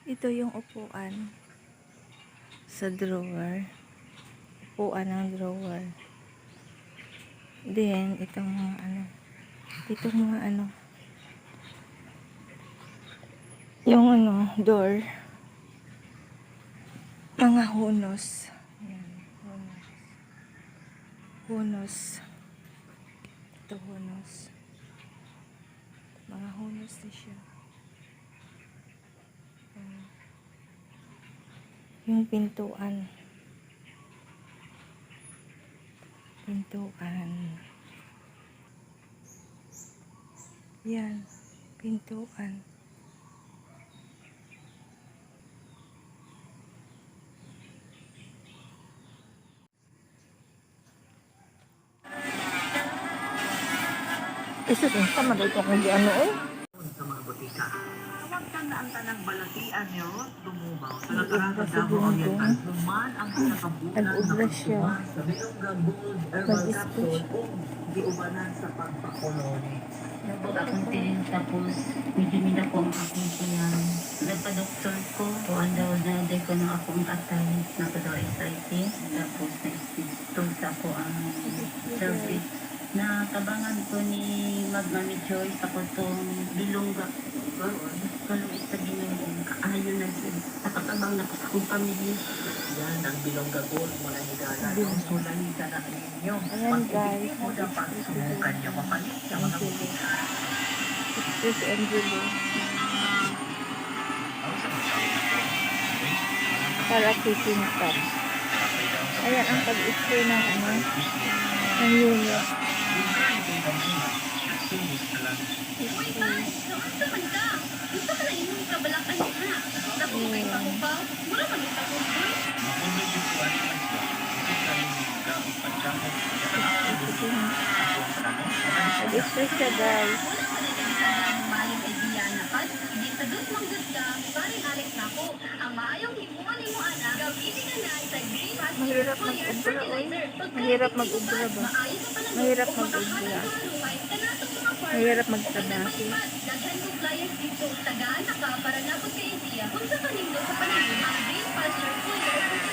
Ito yung upuan sa drawer. Upuan ng drawer. Then, itong mga yung door. Mga hunos. Ayan, hunos. Hunos. Ito hunos. Mga hunos na siya. Yung pintuan. Pintuan. Yan. Pintuan. Isa din sa madito kung di ano eh. Sa mga butika. Huwag kang naantanang balatian nyo, lumubaw. Sa nakarang Davao Oriental, human ang pinakabulan na pagkuhan sa Bilongga Gold Herbal Capsule o giubanan sa pagpakoloni. Nabog akong tiling tapos medyo nila po ang akong tiyan. Nagpa-doktor ko, kuhan daw na day ko ng akong atay. Napadaw excited. Tapos na-stage 2 sa ako ang cervix. Natabangan ko ni Magmami Joyce ako itong bilongga. Kalong isa ginawin. Kaayo na siya. Nakatabang na sa akong pamilya. Yan ang Bilongga Gold, mga higala. Ang sulay higala ninyo. Ayan guys. Pag-ibig mo na pagsubukan nyo mapalit sa mga butika. Ito si Angelo. Para kicking top. Ayan ang pag-spray ng ng unit. Pag-spray siya guys. Mahirap mag-ubra oy. Mahirap mag-ubra ba? Mahirap mag-ubra. Mahirap magtrabaho. Daghan compliance dito tagaan naka para napod kay idea kung sa kanino sa panahon ang green pasture cooler